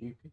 stupid.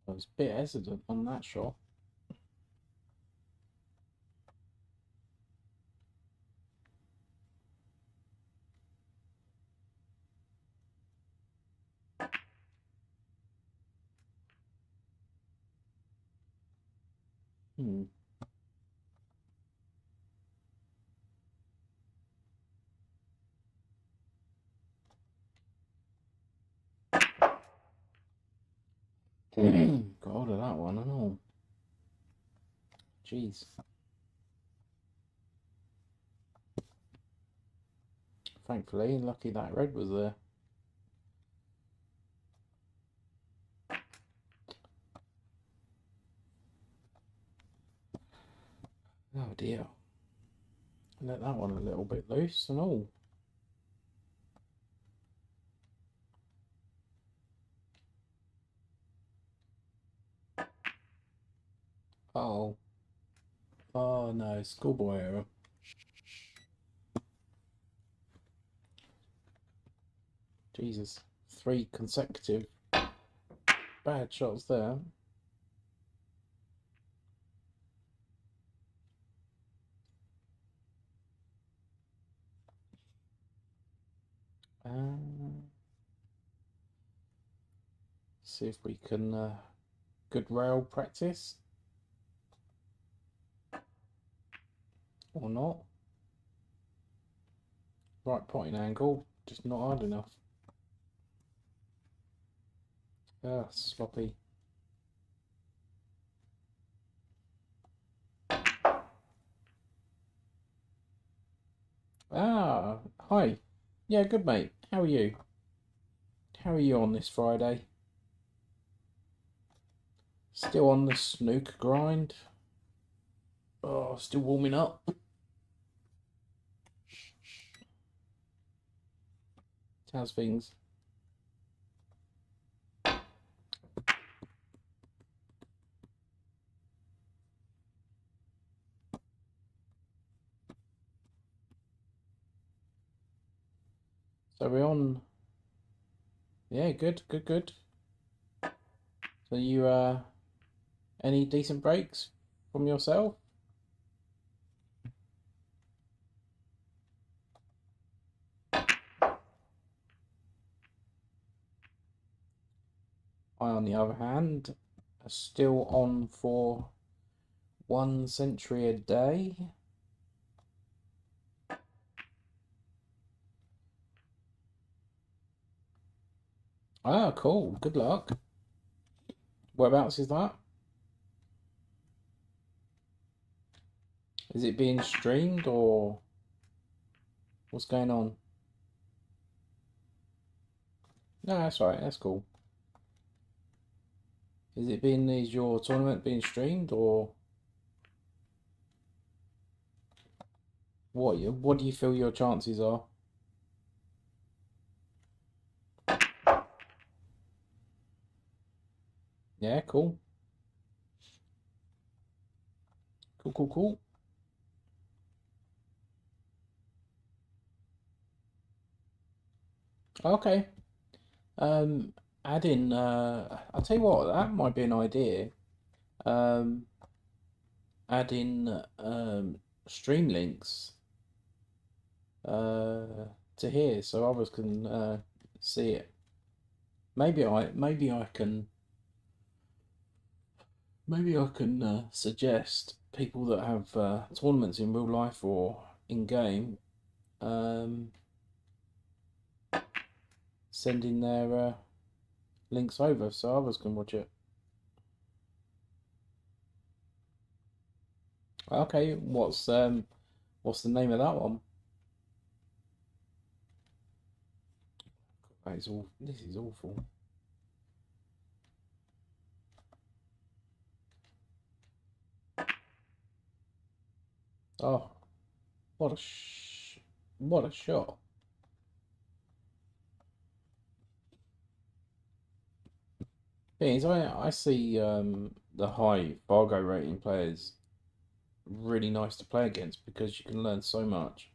I was a bit hesitant on that shot. Hmm. Got hold of that one and all. Jeez. Thankfully, lucky that red was there. Oh dear. Let that one a little bit loose and all. Oh. Oh no, schoolboy error. Jesus. 3 consecutive bad shots there. See if we can good rail practice or not. Right potting angle, just not hard enough. Ah, sloppy. Ah, hi. Yeah, good mate. How are you? How are you on this Friday? Still on the snooker grind? Oh, still warming up. How's things? So we're on. Yeah, good. So you any decent breaks from yourself? I, on the other hand, are still on for 1 century a day. Ah, cool. Good luck. Whereabouts is that? Is it being streamed or what's going on? No, that's right. That's cool. Is your tournament being streamed or what? What do you feel your chances are? Yeah, cool. Cool, cool, cool. Okay. Um, Add in. I'll tell you what. That might be an idea. Um, Add in stream links to here so others can see it. Maybe I can suggest people that have tournaments in real life or in game um, sending their links over so others can watch it. Okay, what's the name of that one? That is all. This is awful. Oh, what a what a shot! Thing is, I see the high Fargo rating players really nice to play against because you can learn so much.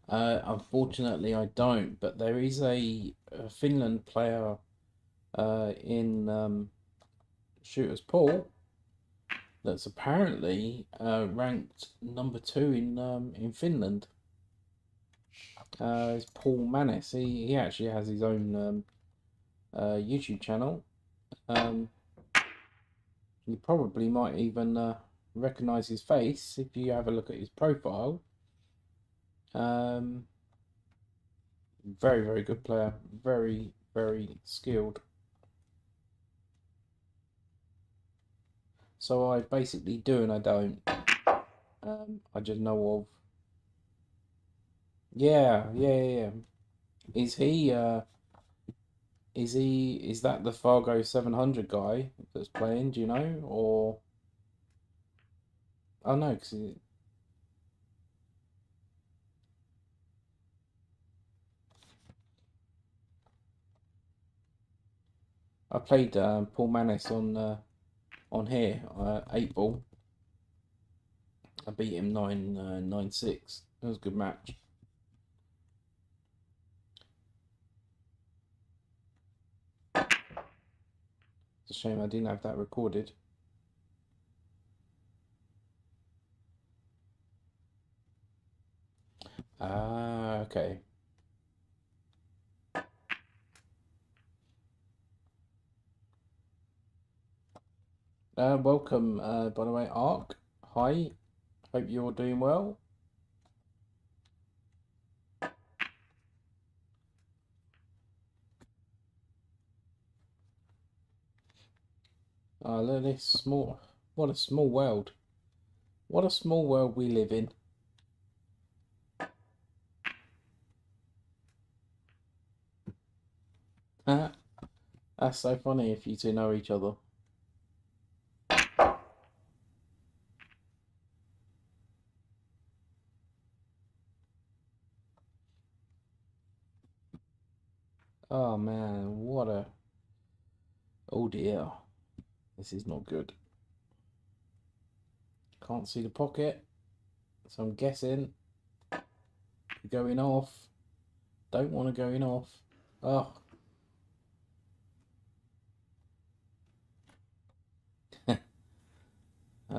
Unfortunately, I don't, but there is a Finland player in Shooter's Pool that's apparently ranked number 2 in Finland. It's Paul Manis. He actually has his own YouTube channel. Um, you probably might even recognize his face if you have a look at his profile. Um, Very, very good player. Very, very skilled. So I basically do and I don't. I just know of. Yeah, yeah, yeah. Yeah. Is he? Is that the Fargo 700 guy that's playing? Do you know? Or oh no, because I played Paul Manis on here 8 ball. I beat him 9-6. It was a good match. It's a shame I didn't have that recorded. Ah, okay. Welcome, by the way, Ark. Hi, hope you're doing well. Look at this small. What a small world. What a small world we live in. That's so funny if you two know each other. Oh man, what a. Oh dear. This is not good. Can't see the pocket, so I'm guessing going off. Don't want to go in off. Oh,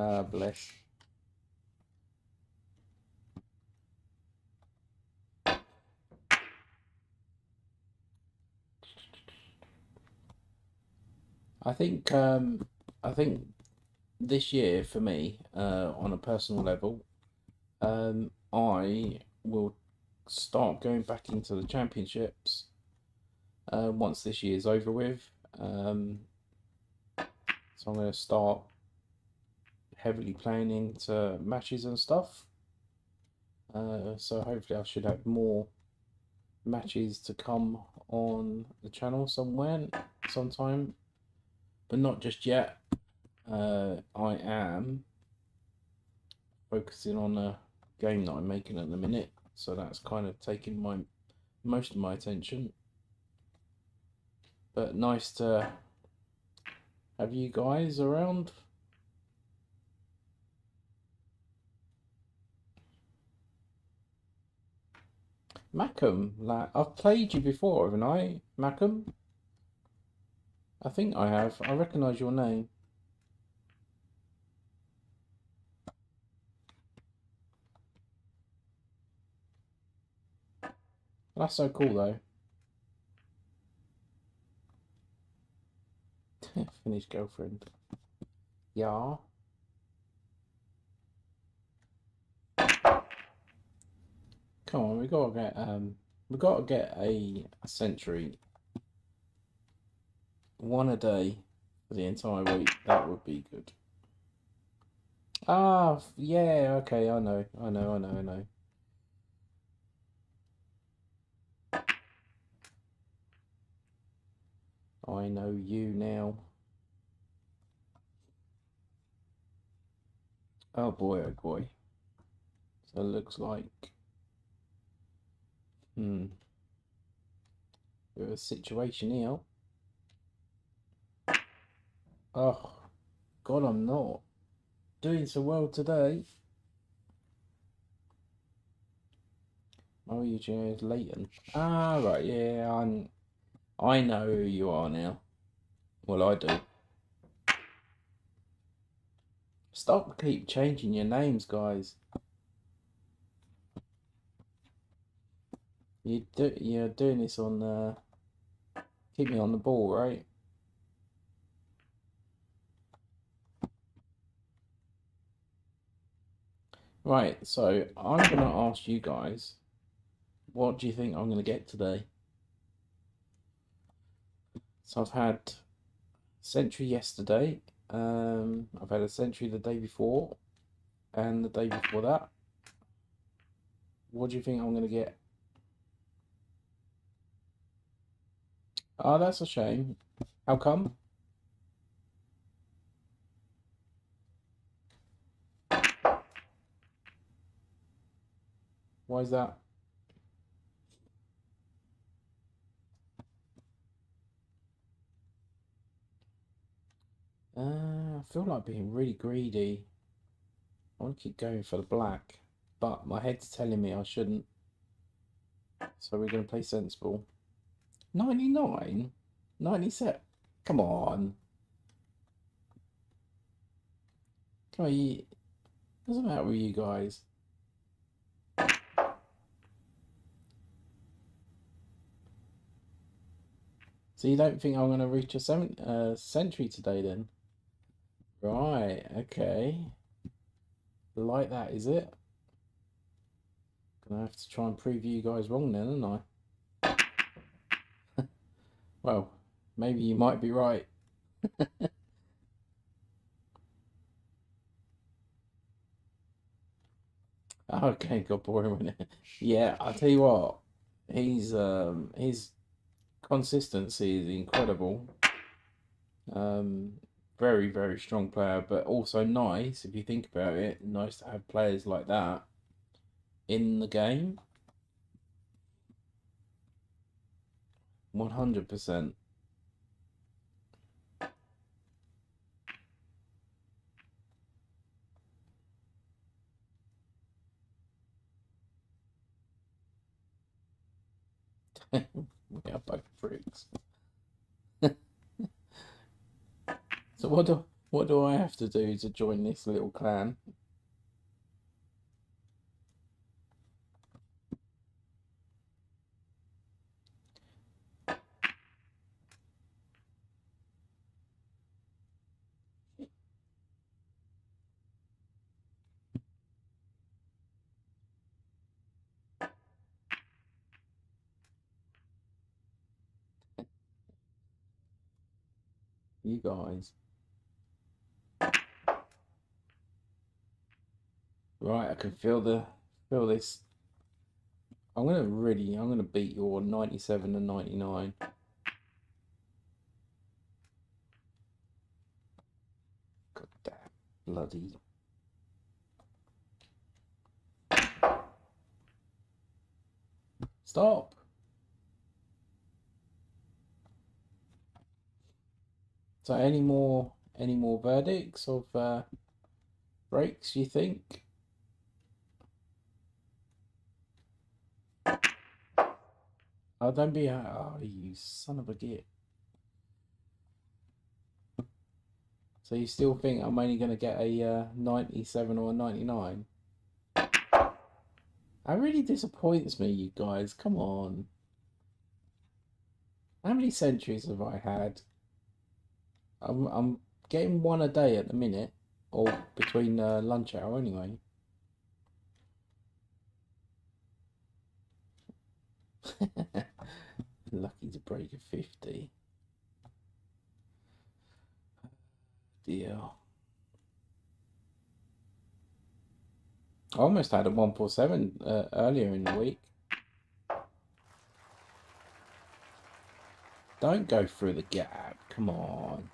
Ah, bless. I think this year for me, on a personal level, I will start going back into the championships once this year's over with. Um, so I'm going to start heavily playing into matches and stuff. So hopefully I should have more matches to come on the channel sometime, but not just yet. I am focusing on a game that I'm making at the minute, so that's kind of taking most of my attention. But nice to have you guys around. Macam, like I've played you before, haven't I, Macam? I think I have. I recognise your name. That's so cool though. Finnish girlfriend. Yeah. Come on, we gotta get a century, one a day for the entire week. That would be good. Ah, yeah, okay, I know, I know, I know, I know. I know you now. Oh boy, oh boy. So it looks like, we have a situation here. Oh, God, I'm not doing so well today. Oh, you just Leighton. Ah, right, yeah, I know who you are now. Well, I do. Stop keep changing your names, guys. You're doing this on keep me on the ball, right? Right, so I'm gonna ask you guys, what do you think I'm gonna get today? So I've had century yesterday, I've had a century the day before, and the day before that. What do you think I'm gonna get? Oh, that's a shame. How come? Why is that? I feel like being really greedy. I want to keep going for the black, but my head's telling me I shouldn't. So we're going to play sensible. 99? 97? Come on. Come on, doesn't matter with you guys. So you don't think I'm going to reach a century today then? Right, okay. Like that, is it? Gonna have to try and prove you guys wrong then, aren't I? Well, maybe you might be right. Okay, got boring with it. Yeah, I'll tell you what. His consistency is incredible. Um, very, very strong player, but also nice if you think about it. Nice to have players like that in the game. 100%. We are both freaks. So what do What do I have to do to join this little clan? You guys. Right, I can feel this. I'm gonna beat your 97 and 99. God damn, bloody. Stop. So any more verdicts of breaks you think? Oh, don't be oh, you son of a git. So you still think I'm only gonna get a 97 or a 99? That really disappoints me, you guys. Come on. How many centuries have I had? I'm getting one a day at the minute, or between lunch hour anyway. Lucky to break a 50. Dear. I almost had a 147 earlier in the week. Don't go through the gap. Come on.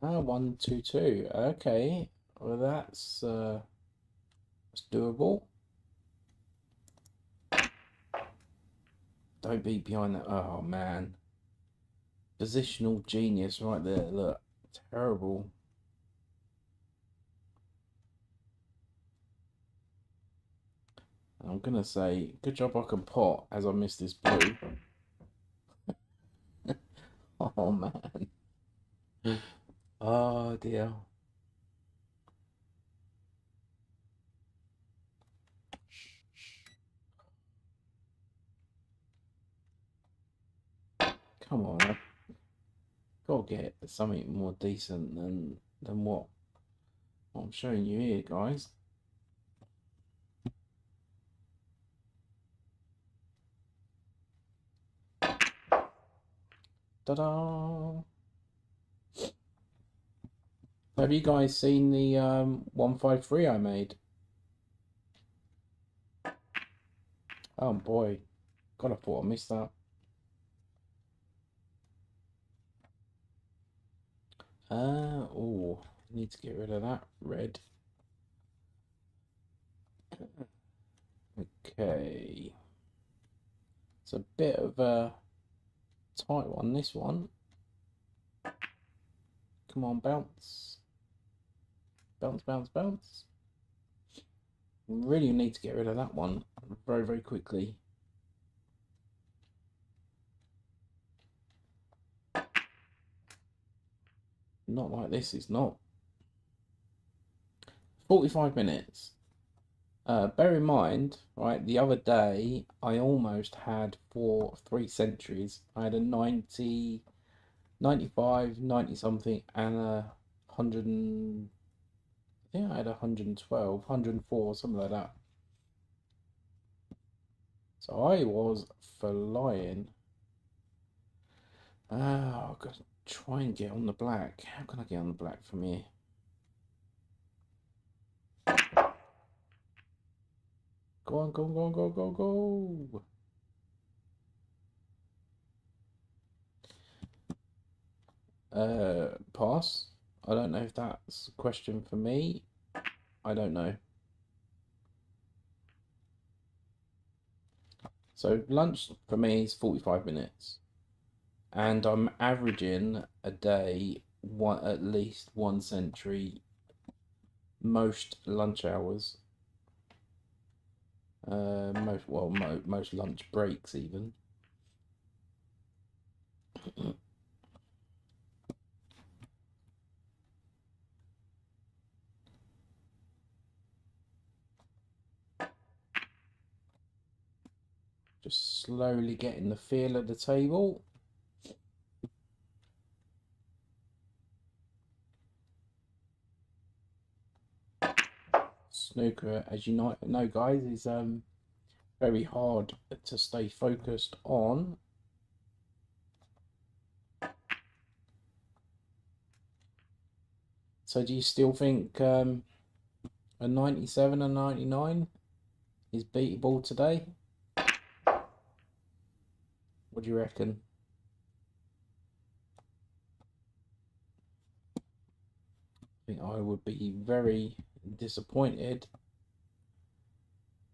Ah, 122. Okay. Well, that's doable. Don't be behind that. Oh, man. Positional genius right there. Look. Terrible. I'm going to say, good job I can pot as I missed this blue. Oh, man. Oh, dear. Come on. I've got to get something more decent than what I'm showing you here, guys. Ta-da! Have you guys seen the 153 I made? Oh boy. God, I thought I missed that. Oh, need to get rid of that red. Okay. It's a bit of a tight one, this one. Come on, bounce. Bounce, bounce, bounce. Really need to get rid of that one very, very quickly. Not like this, it's not. 45 minutes. Bear in mind, right, the other day I almost had for 3 centuries. I had a 90, 95, 90 something, and a 100 and, I think I had 112, 104, something like that. So I was flying. I've got to try and get on the black. How can I get on the black from here? Go on, go on, go on, go, go, go. Pass. I don't know if that's a question for me. I don't know. So lunch for me is 45 minutes. And I'm averaging a day at least 1 century most lunch hours. Most lunch breaks even. Just slowly getting the feel of the table. Snooker, as you know guys, is very hard to stay focused on. So do you still think a 97 and 99 is beatable today? What do you reckon? I think I would be very disappointed.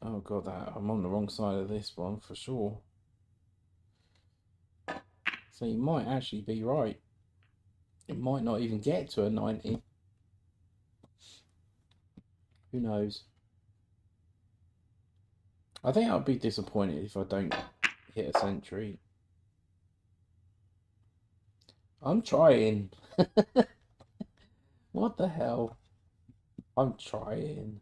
Oh god, I'm on the wrong side of this one for sure. So you might actually be right. It might not even get to a 90. Who knows? I think I'd be disappointed if I don't hit a century. I'm trying. What the hell? I'm trying.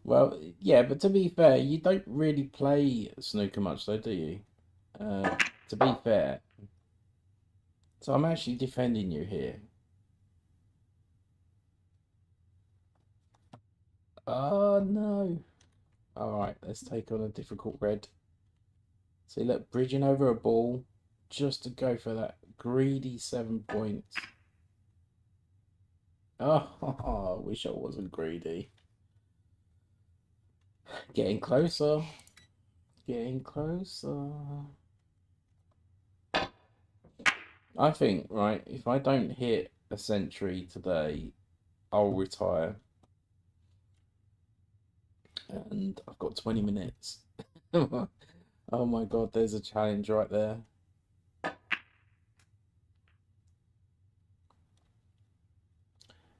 Well, yeah, but to be fair, you don't really play snooker much though, do you? To be fair. So I'm actually defending you here. Oh no. Alright, let's take on a difficult red. See, look, bridging over a ball just to go for that greedy 7 points. Oh, I wish I wasn't greedy. Getting closer. Getting closer. I think, right, if I don't hit a century today, I'll retire. And I've got 20 minutes. Oh my god, there's a challenge right there.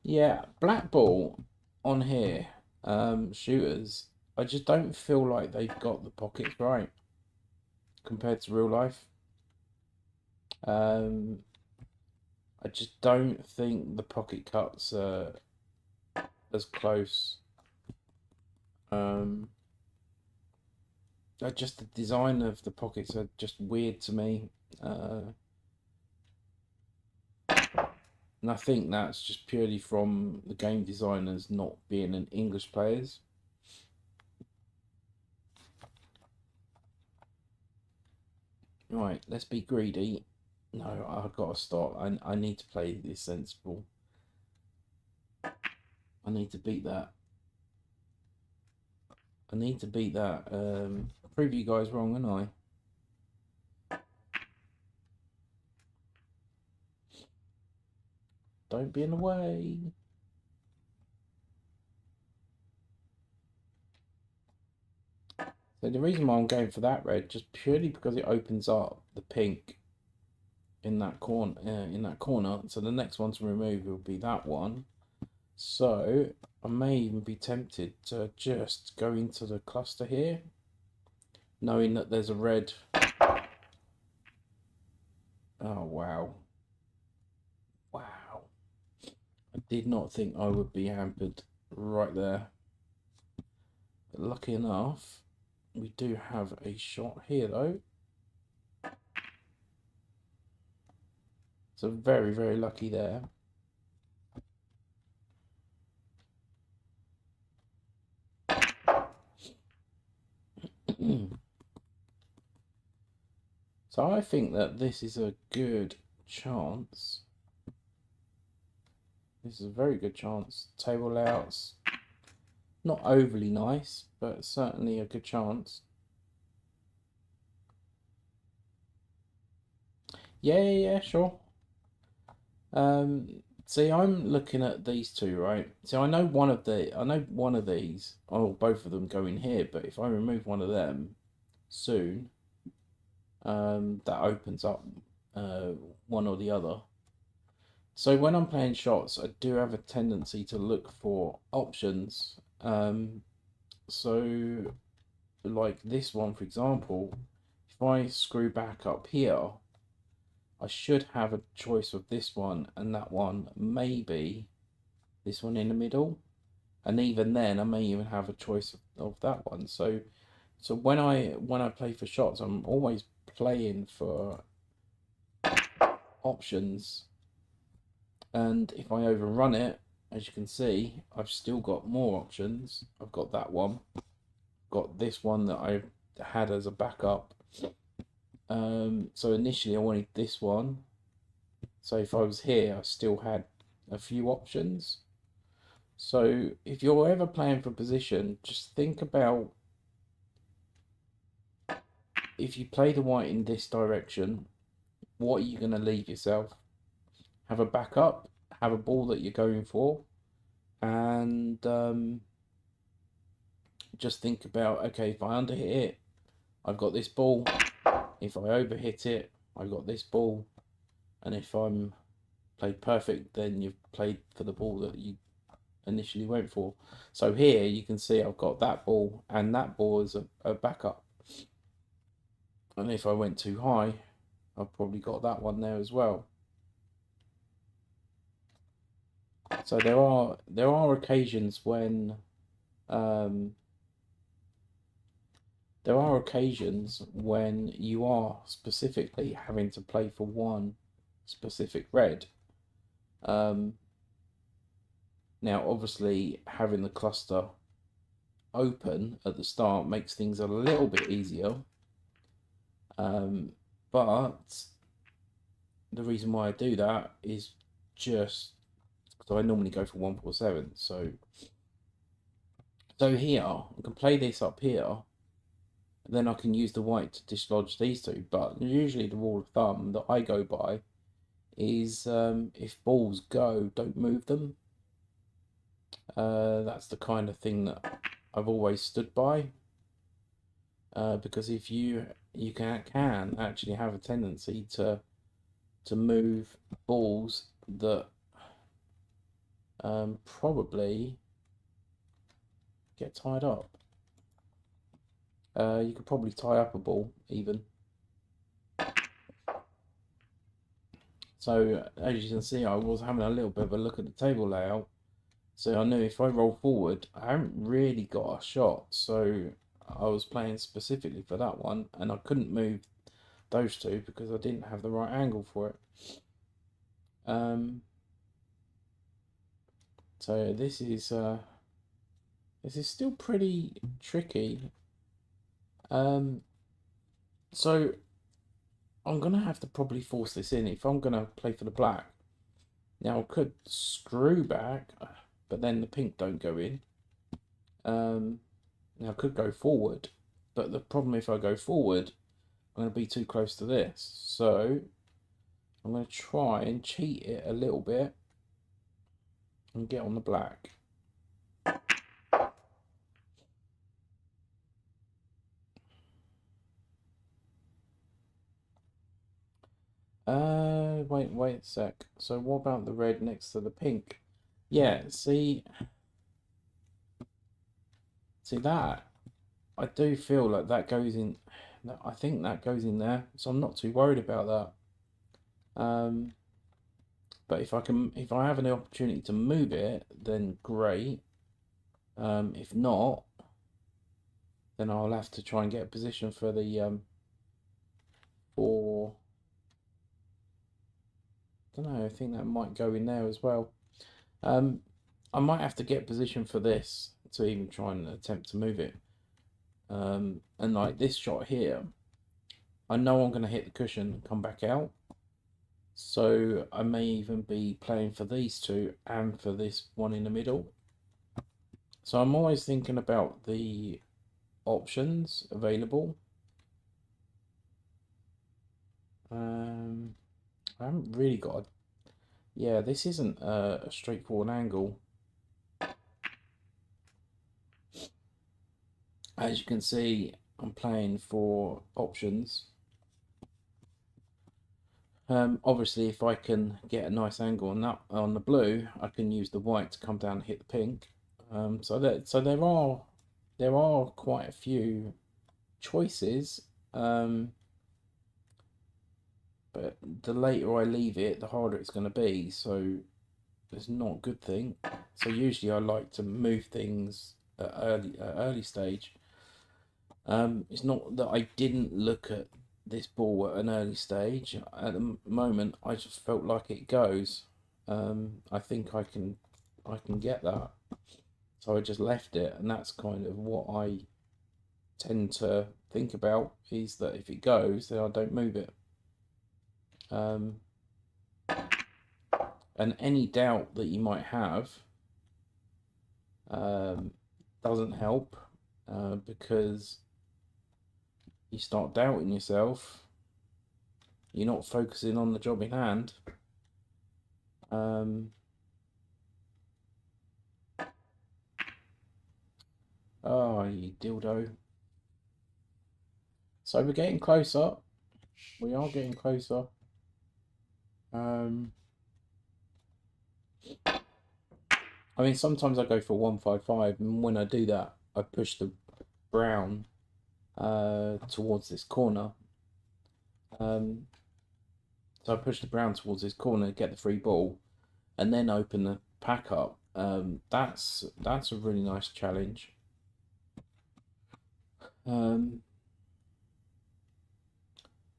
Yeah, black ball on here, shooters, I just don't feel like they've got the pockets right compared to real life. I just don't think the pocket cuts are as close. Just the design of the pockets are just weird to me. And I think that's just purely from the game designers not being an English players. Right, let's be greedy. No, I've got to stop. I need to play this sensible. I need to beat that. I need to beat that. Prove you guys wrong, and don't be in the way. So the reason why I'm going for that red, just purely because it opens up the pink in that corner. So the next one to remove will be that one. So I may even be tempted to just go into the cluster here, knowing that there's a red. Oh wow, wow! I did not think I would be hampered right there. But lucky enough, we do have a shot here though. So very, very lucky there. So I think that this is a good chance. This is a very good chance. Table layouts, not overly nice, but certainly a good chance. Yeah, sure. See, I'm looking at these two, right? So I know one of these, or both of them go in here, but if I remove one of them soon, that opens up one or the other. So when I'm playing shots, I do have a tendency to look for options. So like this one, for example, if I screw back up here, I should have a choice of this one and that one, maybe this one in the middle. And even then, I may even have a choice of that one. So when I play for shots, I'm always playing for options. And if I overrun it, as you can see, I've still got more options. I've got that one, got this one that I had as a backup. So initially I wanted this one. So if I was here, I still had a few options. So if you're ever playing for position, just think about if you play the white in this direction, what are you going to leave yourself? Have a backup, have a ball that you're going for, and just think about, okay, if I underhit it, I've got this ball. If I overhit it, I've got this ball. And if I'm played perfect, then you've played for the ball that you initially went for. So here you can see I've got that ball and that ball as a backup. And if I went too high, I've probably got that one there as well. So there are occasions when um, you are specifically having to play for one specific red. Um, Now, obviously, having the cluster open at the start makes things a little bit easier. But the reason why I do that is just because I normally go for 147. So here, I can play this up here, and then I can use the white to dislodge these two. But usually the rule of thumb that I go by is if balls go, don't move them. That's the kind of thing that I've always stood by. Because if you can actually have a tendency to move balls that probably get tied up. You could probably tie up a ball even. So as you can see, I was having a little bit of a look at the table layout. So I knew if I roll forward, I haven't really got a shot. So I was playing specifically for that one, and I couldn't move those two because I didn't have the right angle for it. So this is still pretty tricky. So I'm gonna have to probably force this in if I'm gonna play for the black. Now I could screw back, but then the pink don't go in. Now I could go forward, but the problem if I go forward, I'm gonna be too close to this. So I'm gonna try and cheat it a little bit and get on the black. Wait a sec. So what about the red next to the pink? Yeah, see that? I do feel like that goes in. I think that goes in there, so I'm not too worried about that. But if I have an opportunity to move it, then great. If not, then I'll have to try and get a position for the for. I don't know. I think that might go in there as well. I might have to get a position for this to even try and attempt to move it. And like this shot here, I know I'm going to hit the cushion and come back out. So I may even be playing for these two and for this one in the middle. So I'm always thinking about the options available. I haven't really got a... Yeah, this isn't a straightforward angle. As you can see, I'm playing for options. Obviously, if I can get a nice angle on that on the blue, I can use the white to come down and hit the pink. So there are quite a few choices, but the later I leave it, the harder it's going to be. So it's not a good thing. So usually I like to move things at early stage. It's not that I didn't look at this ball at an early stage. At the moment, I just felt like it goes. I think I can get that. So I just left it, and that's kind of what I tend to think about, is that if it goes, then I don't move it. Um, and any doubt that you might have doesn't help, because you start doubting yourself. You're not focusing on the job in hand. Oh, you dildo. So we're getting closer. We are getting closer. I mean, sometimes I go for 155, and when I do that, I push the brown towards this corner. So I push the brown towards this corner, get the free ball, and then open the pack up. That's a really nice challenge.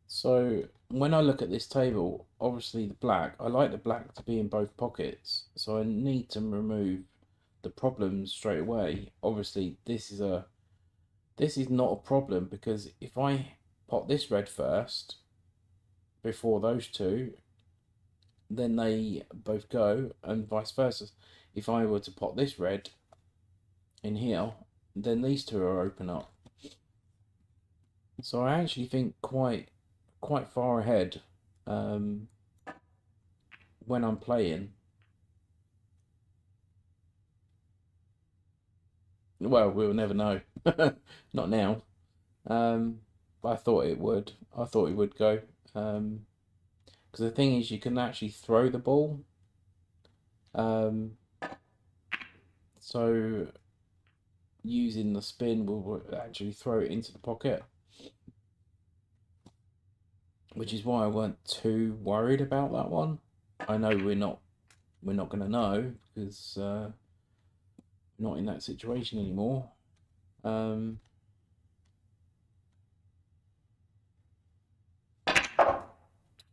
So when I look at this table, obviously the black, I like the black to be in both pockets, so I need to remove the problems straight away. Obviously this is not a problem, because if I pot this red first before those two, then they both go, and vice versa. If I were to pot this red in here, then these two are open up. So I actually think quite far ahead when I'm playing. Well, we'll never know. Not now. But I thought it would. I thought it would go. Because the thing is, you can actually throw the ball. So using the spin will actually throw it into the pocket, which is why I weren't too worried about that one. I know we're not going to know, because we're not in that situation anymore.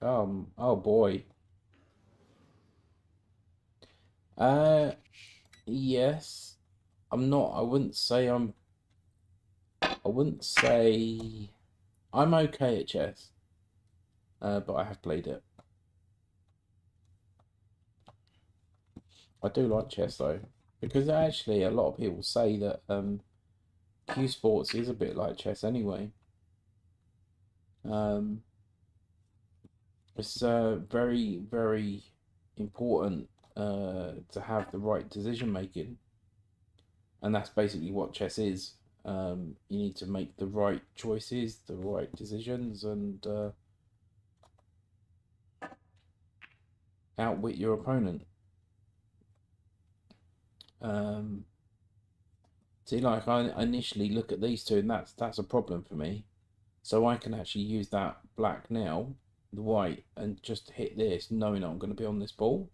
Oh boy. Yes. I'm not. I wouldn't say I'm. I wouldn't say I'm okay at chess. But I have played it. I do like chess though, because actually a lot of people say that Q Sports is a bit like chess anyway. Um, it's very important to have the right decision making, and that's basically what chess is. You need to make the right choices, the right decisions, and outwit your opponent. See, like I initially look at these two, and that's a problem for me. So I can actually use that black now, the white, and just hit this, knowing I'm going to be on this ball.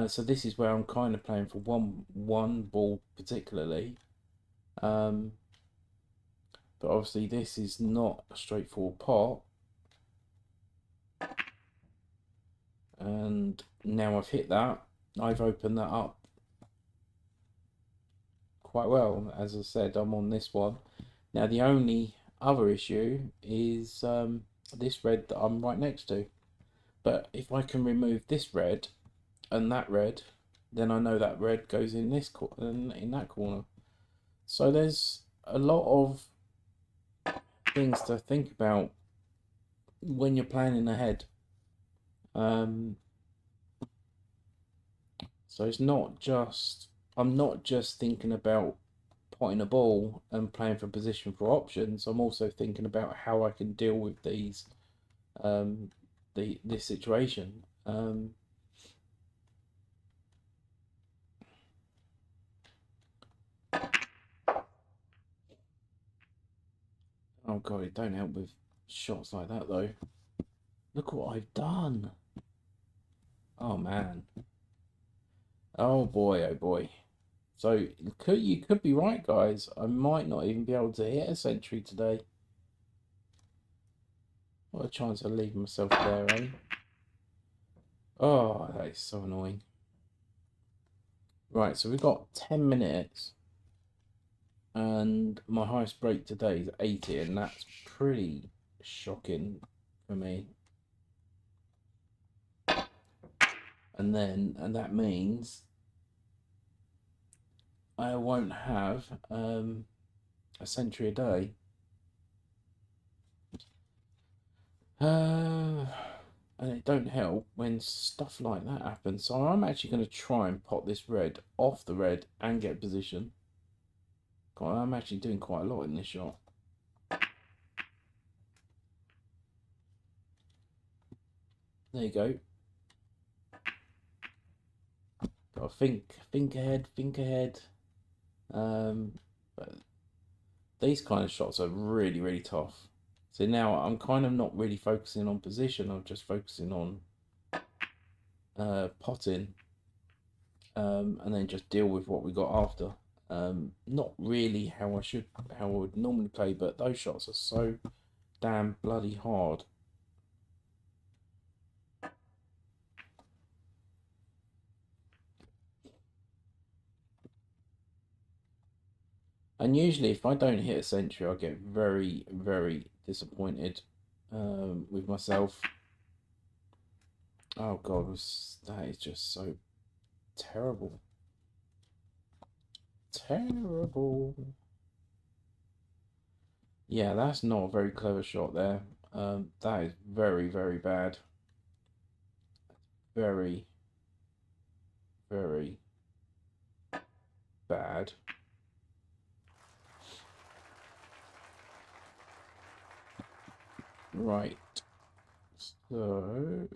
So this is where I'm kind of playing for one ball particularly. But obviously this is not a straightforward pot. And now I've hit that, I've opened that up quite well. As I said, I'm on this one. Now the only other issue is this red that I'm right next to. But if I can remove this red and that red, then I know that red goes in this in that corner. So there's a lot of things to think about when you're planning ahead. So it's not just I'm not just thinking about potting a ball and playing for position for options. I'm also thinking about how I can deal with these this situation. Oh god, it don't help with shots like that though. Look what I've done. Oh man. Oh boy, oh boy. So you could be right, guys. I might not even be able to hit a century today. What a chance of leaving myself there, eh? Oh, that is so annoying. Right, so we've got 10 minutes. And my highest break today is 80, and that's pretty shocking for me. And that means I won't have a century a day. And it don't help when stuff like that happens. So I'm actually going to try and pot this red off the red and get position. God, I'm actually doing quite a lot in this shot. There you go. Got to think ahead, think ahead. But these kind of shots are really, really tough. So now I'm kind of not really focusing on position. I'm just focusing on potting, and then just deal with what we got after. Not really how I would normally play, but those shots are so damn bloody hard. And usually, if I don't hit a century, I get very, very disappointed with myself. Oh God, that is just so terrible. Terrible. Yeah, that's not a very clever shot there. That is very, very bad. Very, very bad. Right. So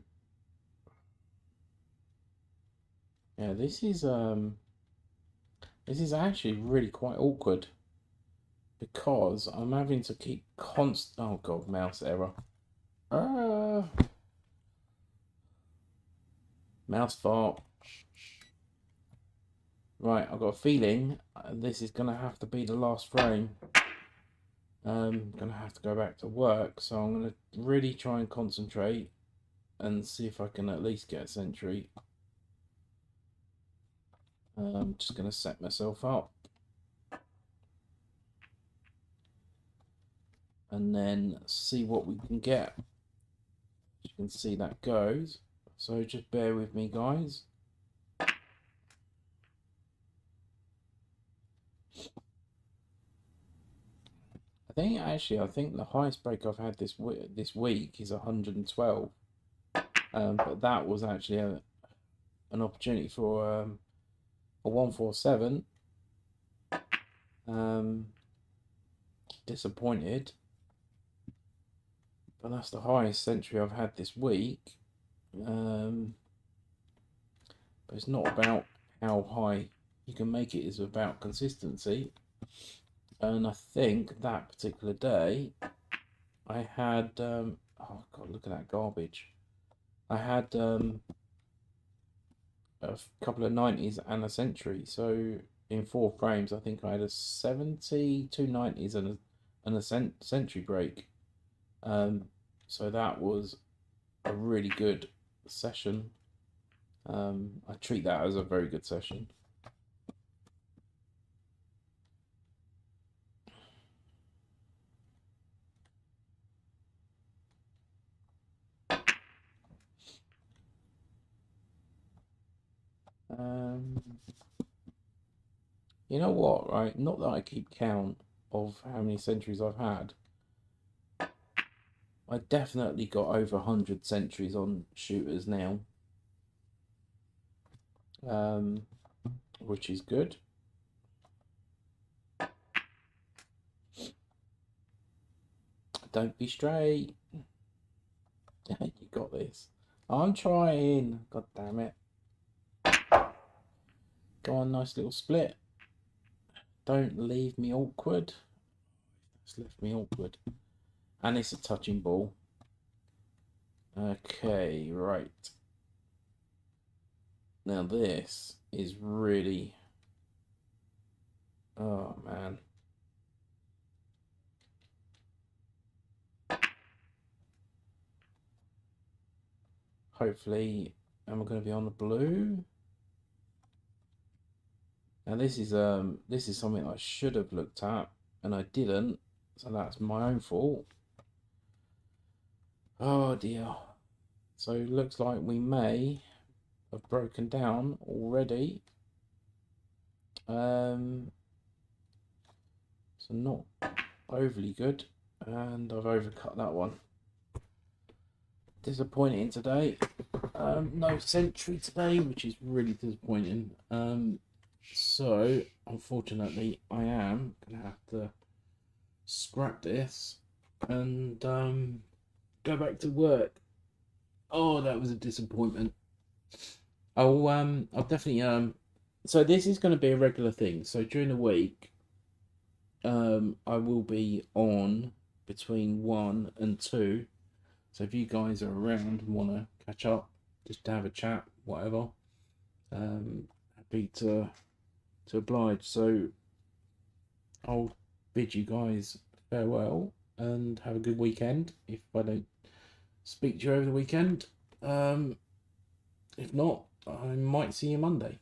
yeah, this is actually really quite awkward because I'm having to keep oh God, mouse error. Mouse fart. Right, I've got a feeling this is gonna have to be the last frame. Gonna have to go back to work, so I'm gonna really try and concentrate and see if I can at least get a century. I'm just gonna set myself up and then see what we can get. You can see that goes, so just bear with me, guys. I think the highest break I've had this week is 112. But that was actually an opportunity for a 147. Disappointed, but that's the highest century I've had this week. But it's not about how high you can make it, it's about consistency. And I think that particular day I had oh God, look at that garbage. I had a couple of 90s and a century. So in 4 frames, I think I had a 70, 2 90s and a century break. So that was a really good session. I treat that as a very good session. You know what, right? Not that I keep count of how many centuries I've had. I definitely got over 100 centuries on shooters now, which is good. Don't be straight. You got this. I'm trying. God damn it. Go on, nice little split. Don't leave me awkward. It's left me awkward. And it's a touching ball. Okay, right. Now this is really... Oh, man. Hopefully, am I going to be on the blue? Now this is something I should have looked at and I didn't, so that's my own fault. Oh dear. So it looks like we may have broken down already. So not overly good, and I've overcut that one. Disappointing today. No century today, which is really disappointing. So unfortunately, I am gonna have to scrap this and go back to work. Oh, that was a disappointment. I'll definitely so this is going to be a regular thing. So during the week, I will be on between 1 and 2. So if you guys are around and want to catch up, just to have a chat, whatever, happy to oblige. So I'll bid you guys farewell and have a good weekend. If I don't speak to you over the weekend, if not, I might see you Monday.